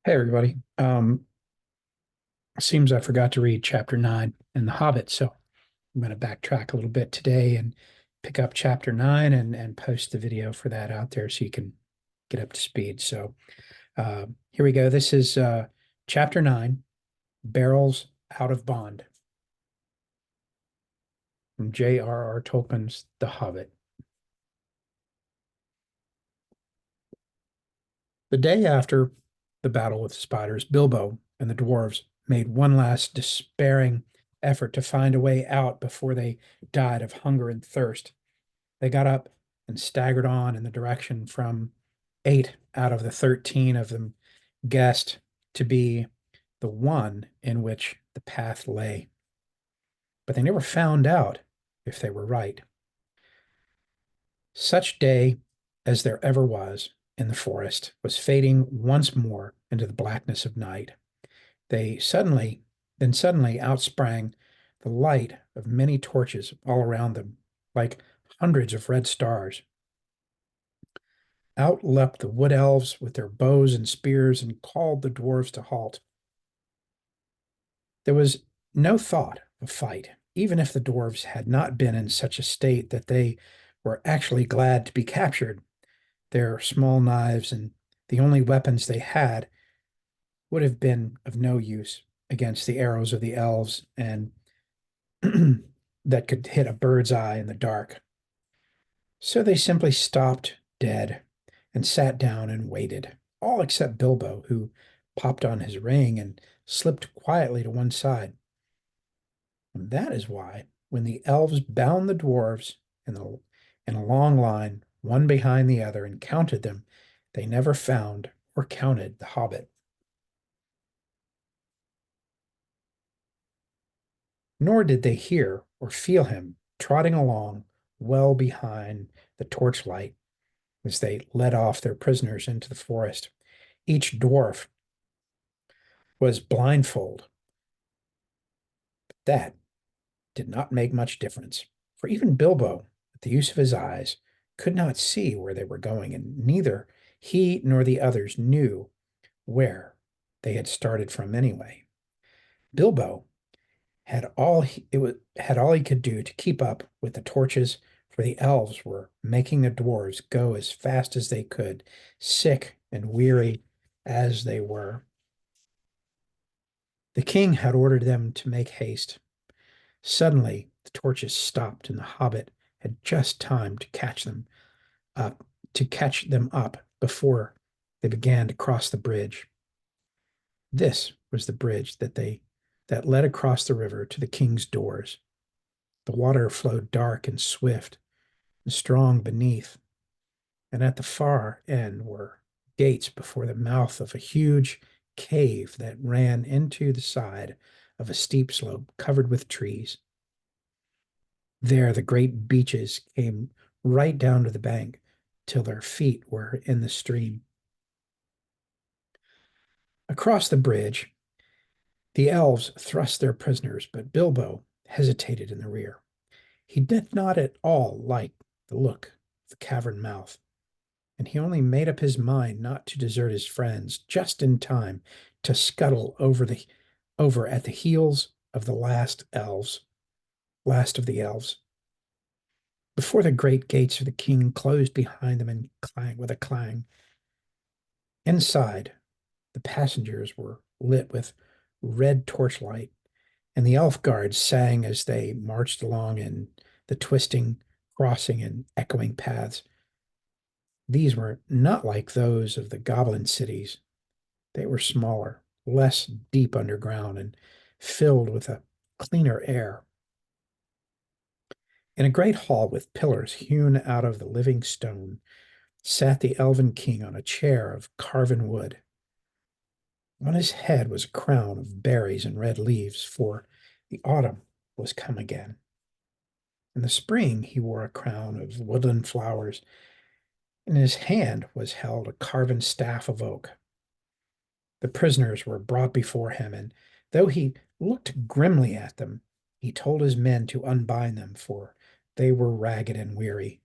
Hey everybody. Seems I forgot to read chapter 9 in The Hobbit, so I'm going to backtrack a little bit today and pick up chapter 9 and post the video for that out there so you can get up to speed. So here we go. This is chapter 9, Barrels Out of Bond from J.R.R. Tolkien's The Hobbit. The day after the battle with the spiders, Bilbo and the dwarves made one last despairing effort to find a way out before they died of hunger and thirst. They got up and staggered on in the direction from 8 out of the 13 of them guessed to be the one in which the path lay. But they never found out if they were right. Such day as there ever was in the forest was fading once more into the blackness of night. They suddenly, then suddenly outsprang the light of many torches all around them, like hundreds of red stars. Out leapt the wood elves with their bows and spears and called the dwarves to halt. There was no thought of fight, even if the dwarves had not been in such a state that they were actually glad to be captured. Their small knives and the only weapons they had would have been of no use against the arrows of the elves and that could hit a bird's eye in the dark. So they simply stopped dead and sat down and waited, all except Bilbo, who popped on his ring and slipped quietly to one side. And that is why, when the elves bound the dwarves in a long line, one behind the other, and counted them, they never found or counted the hobbit. Nor did they hear or feel him trotting along well behind the torchlight as they led off their prisoners into the forest. Each dwarf was blindfold. That did not make much difference, for even Bilbo, with the use of his eyes, could not see where they were going, and neither he nor the others knew where they had started from anyway. Bilbo had all he could do to keep up with the torches, for the elves were making the dwarves go as fast as they could, sick and weary as they were. The king had ordered them to make haste. Suddenly, the torches stopped, and the hobbit had just time up, to catch them up before they began to cross the bridge. This was the bridge that led across the river to the king's doors. The water flowed dark and swift and strong beneath, and at the far end were gates before the mouth of a huge cave that ran into the side of a steep slope covered with trees. There the great beeches came right down to the bank till their feet were in the stream. Across the bridge, the elves thrust their prisoners, but Bilbo hesitated in the rear. He did not at all like the look of the cavern mouth, and he only made up his mind not to desert his friends just in time to scuttle over at the heels of the last of the elves. Before the great gates of the king closed behind them and clang with a clang. Inside, the passengers were lit with red torchlight, and the elf guards sang as they marched along in the twisting, crossing, and echoing paths. These were not like those of the goblin cities. They were smaller, less deep underground, and filled with a cleaner air. In a great hall with pillars hewn out of the living stone sat the Elven-king on a chair of carven wood. On his head was a crown of berries and red leaves, for the autumn was come again. In the spring he wore a crown of woodland flowers. In his hand was held a carven staff of oak. The prisoners were brought before him, and though he looked grimly at them, he told his men to unbind them, for they were ragged and weary.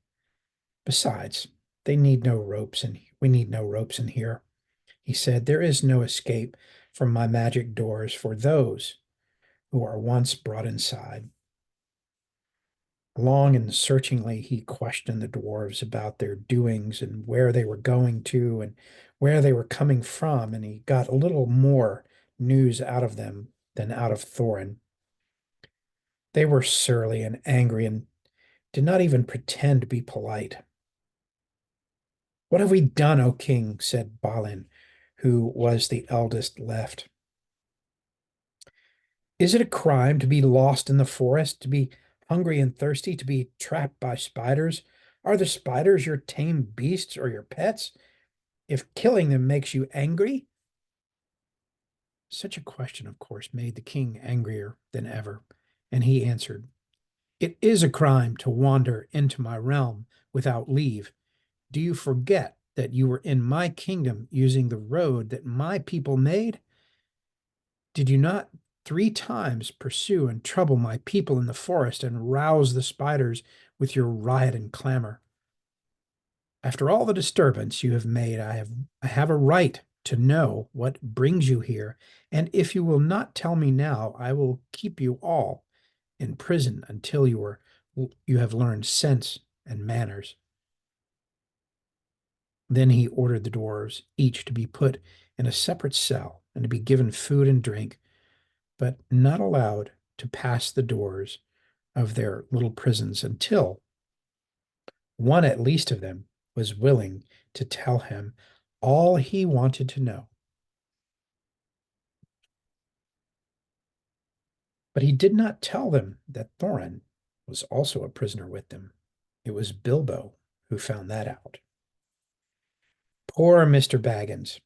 Besides, they need no ropes, and we need no ropes in here. He said, "There is no escape from my magic doors for those who are once brought inside." Long and searchingly, he questioned the dwarves about their doings and where they were going to and where they were coming from, and he got a little more news out of them than out of Thorin. They were surly and angry and did not even pretend to be polite. "What have we done, O king?" said Balin, who was the eldest left. "Is it a crime to be lost in the forest, to be hungry and thirsty, to be trapped by spiders? Are the spiders your tame beasts or your pets? If killing them makes you angry?" Such a question, of course, made the king angrier than ever, and he answered, "It is a crime to wander into my realm without leave. Do you forget that you were in my kingdom using the road that my people made? Did you not 3 times pursue and trouble my people in the forest and rouse the spiders with your riot and clamor? After all the disturbance you have made, I have a right to know what brings you here, and if you will not tell me now, I will keep you all in prison until you have learned sense and manners." Then he ordered the dwarves each to be put in a separate cell and to be given food and drink, but not allowed to pass the doors of their little prisons until one at least of them was willing to tell him all he wanted to know. But he did not tell them that Thorin was also a prisoner with them. It was Bilbo who found that out. Poor Mr. Baggins. It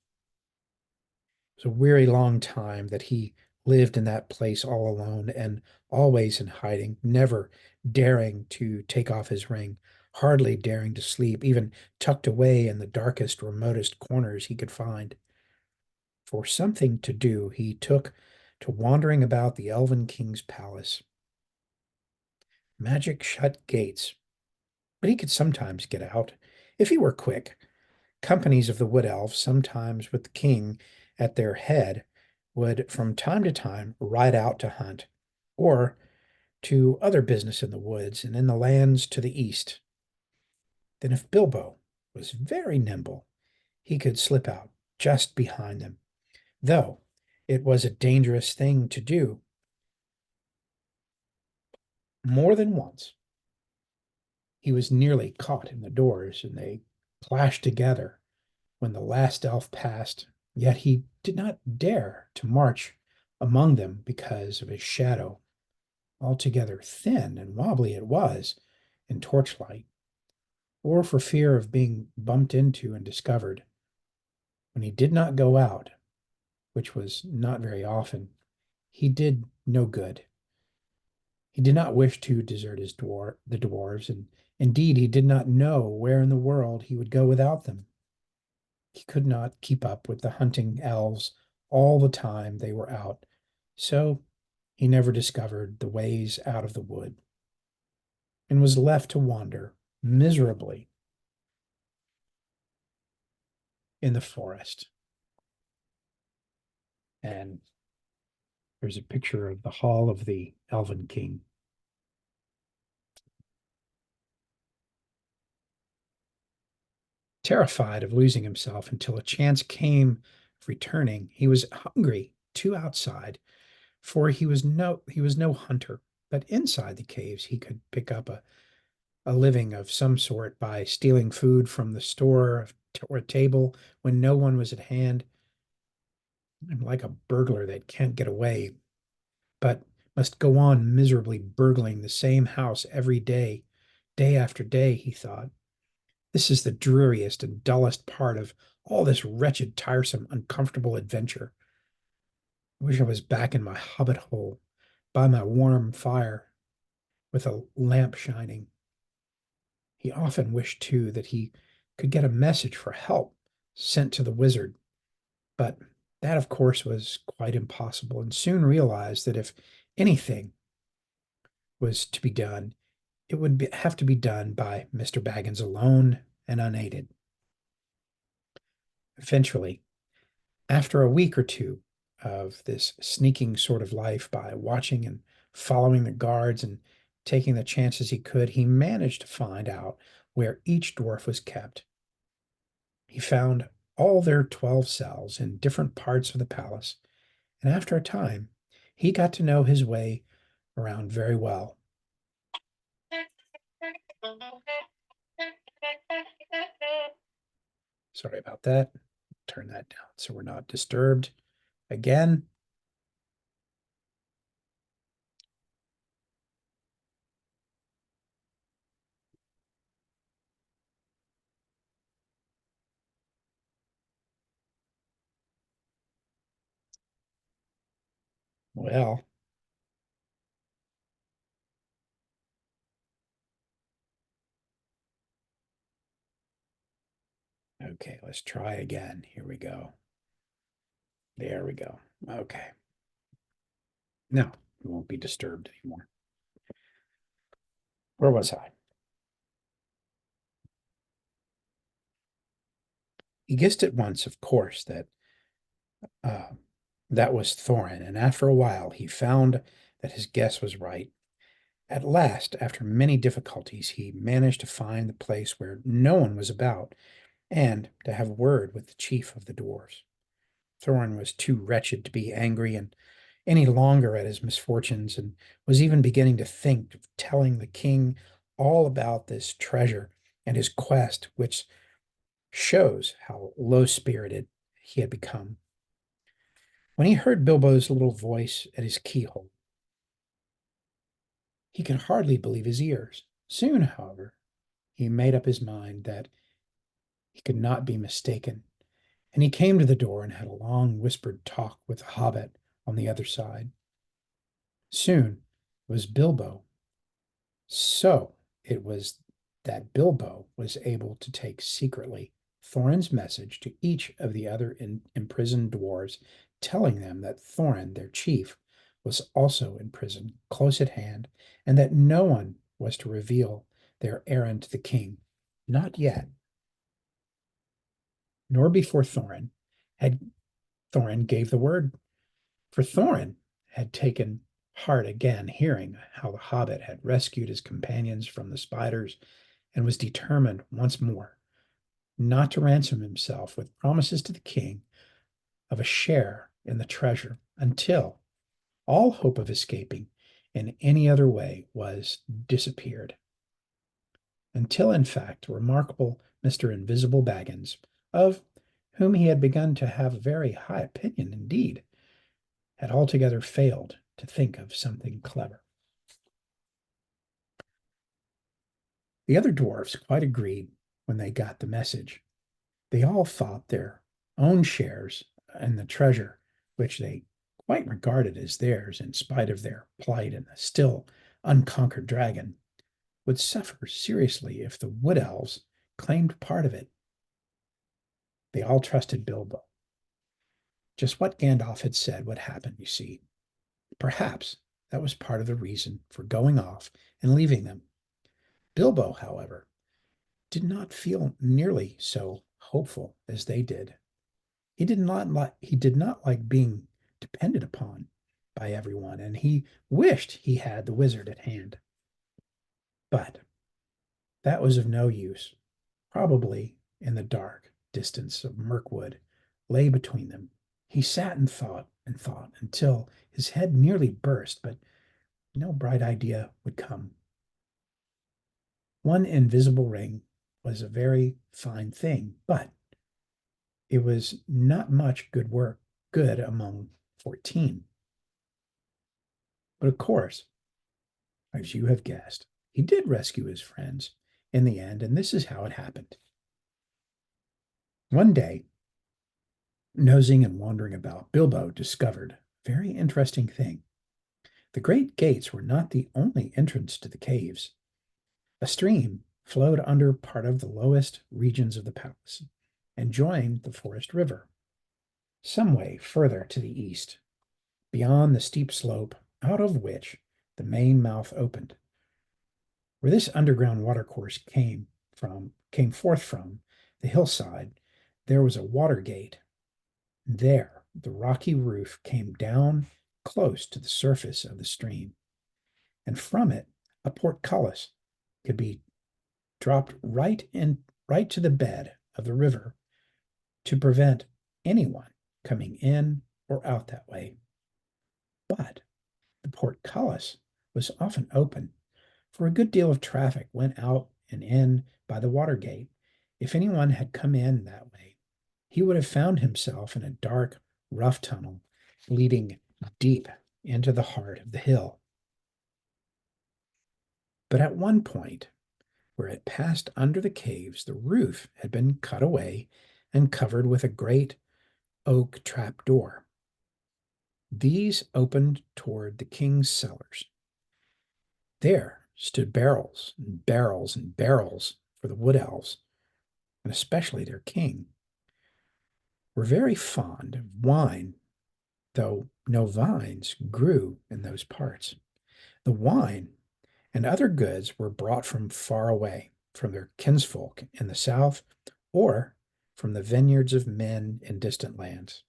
was a weary long time that he lived in that place all alone and always in hiding, never daring to take off his ring, hardly daring to sleep, even tucked away in the darkest, remotest corners he could find. For something to do, he took to wandering about the Elven-king's palace. Magic shut gates, but he could sometimes get out if he were quick. Companies of the Wood Elves, sometimes with the king at their head, would from time to time ride out to hunt, or to other business in the woods and in the lands to the east. Then, if Bilbo was very nimble, he could slip out just behind them, though it was a dangerous thing to do. More than once, he was nearly caught in the doors, and they clashed together when the last elf passed, yet he did not dare to march among them because of his shadow. Altogether thin and wobbly it was in torchlight, or for fear of being bumped into and discovered. When he did not go out, which was not very often, he did no good. He did not wish to desert the dwarves, and indeed he did not know where in the world he would go without them. He could not keep up with the hunting elves all the time they were out, so he never discovered the ways out of the wood and was left to wander miserably in the forest. And there's a picture of the hall of the Elven-king. Terrified of losing himself until a chance came of returning, he was hungry too outside, for he was no hunter, but inside the caves he could pick up a living of some sort by stealing food from the store or a table when no one was at hand. I'm like a burglar that can't get away, but must go on miserably burgling the same house every day, day after day, he thought. This is the dreariest and dullest part of all this wretched, tiresome, uncomfortable adventure. I wish I was back in my hobbit hole by my warm fire with a lamp shining. He often wished, too, that he could get a message for help sent to the wizard, but that, of course, was quite impossible, and soon realized that if anything was to be done, it would have to be done by Mr. Baggins alone and unaided. Eventually, After a week or two of this sneaking sort of life by watching and following the guards and taking the chances he could, he managed to find out where each dwarf was kept. He found all their 12 cells in different parts of the palace, and after a time, he got to know his way around very well. Sorry about that. Turn that down so we're not disturbed again. Well, okay, let's try again. Here we go. There we go. Okay. Now we won't be disturbed anymore. Where was I? He guessed at once, of course, that uh, that was Thorin, and after a while he found that his guess was right. At last, after many difficulties, he managed to find the place where no one was about and to have word with the chief of the dwarves. Thorin was too wretched to be angry and any longer at his misfortunes, and was even beginning to think of telling the king all about this treasure and his quest, which shows how low-spirited he had become. When he heard Bilbo's little voice at his keyhole, he could hardly believe his ears. Soon, however, he made up his mind that he could not be mistaken, and he came to the door and had a long whispered talk with the Hobbit on the other side. Soon it was Bilbo. So it was that Bilbo was able to take secretly Thorin's message to each of the other imprisoned dwarves, telling them that Thorin, their chief, was also in prison close at hand, and that no one was to reveal their errand to the king. Not yet, nor before had Thorin gave the word, for Thorin had taken heart again, hearing how the hobbit had rescued his companions from the spiders, and was determined once more not to ransom himself with promises to the king of a share in the treasure until all hope of escaping in any other way was disappeared. Until, in fact, remarkable Mr. Invisible Baggins, of whom he had begun to have a very high opinion indeed, had altogether failed to think of something clever. The other dwarfs quite agreed when they got the message. They all thought their own shares in the treasure, which they quite regarded as theirs in spite of their plight and the still unconquered dragon, would suffer seriously if the Wood Elves claimed part of it. They all trusted Bilbo. Just what Gandalf had said would happen, you see. Perhaps that was part of the reason for going off and leaving them. Bilbo, however, did not feel nearly so hopeful as they did. He did not like being depended upon by everyone, and he wished he had the wizard at hand. But that was of no use. Probably in the dark distance of Mirkwood lay between them. He sat and thought until his head nearly burst, but no bright idea would come. One invisible ring was a very fine thing, but it was not much good among 14. But of course, as you have guessed, he did rescue his friends in the end, and this is how it happened. One day, nosing and wandering about, Bilbo discovered a very interesting thing. The great gates were not the only entrance to the caves. A stream flowed under part of the lowest regions of the palace and joined the forest river, some way further to the east, beyond the steep slope out of which the main mouth opened. Where this underground watercourse came forth from the hillside, there was a water gate, There, the rocky roof came down close to the surface of the stream, and from it, a portcullis could be dropped right to the bed of the river to prevent anyone coming in or out that way. But the portcullis was often open, for a good deal of traffic went out and in by the water gate. If anyone had come in that way, he would have found himself in a dark, rough tunnel leading deep into the heart of the hill. But at one point, where it passed under the caves, the roof had been cut away and covered with a great oak trap door. These opened toward the king's cellars. There stood barrels and barrels and barrels for the wood elves, and especially their king, were very fond of wine, though no vines grew in those parts. The wine and other goods were brought from far away, from their kinsfolk in the south, or from the vineyards of men in distant lands.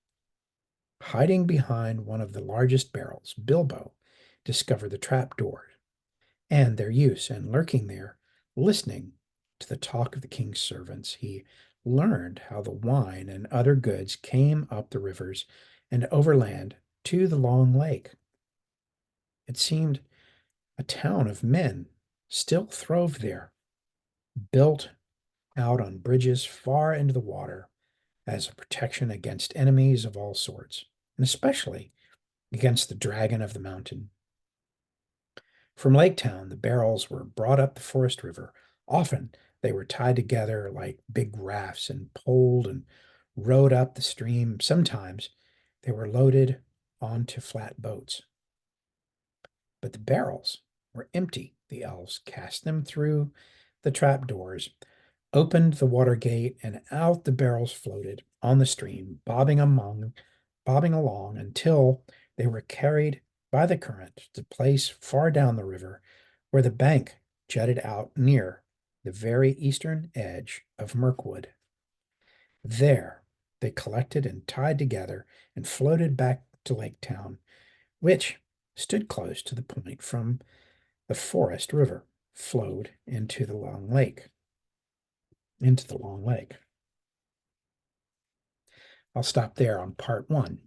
Hiding behind one of the largest barrels, Bilbo discovered the trap doors and their use, and lurking there, listening to the talk of the king's servants, he learned how the wine and other goods came up the rivers and overland to the long lake. It seemed a town of men still throve there, built out on bridges far into the water as a protection against enemies of all sorts, and especially against the dragon of the mountain. From Lake Town, the barrels were brought up the Forest River. Often they were tied together like big rafts and poled and rowed up the stream. Sometimes they were loaded onto flat boats. But the barrels were empty. The elves cast them through the trap doors, opened the water gate, and out the barrels floated on the stream, bobbing along until they were carried by the current to a place far down the river where the bank jutted out near the very eastern edge of Mirkwood. There they collected and tied together and floated back to Lake Town, which stood close to the point from the Forest River flowed into the long lake. I'll stop there on part 1.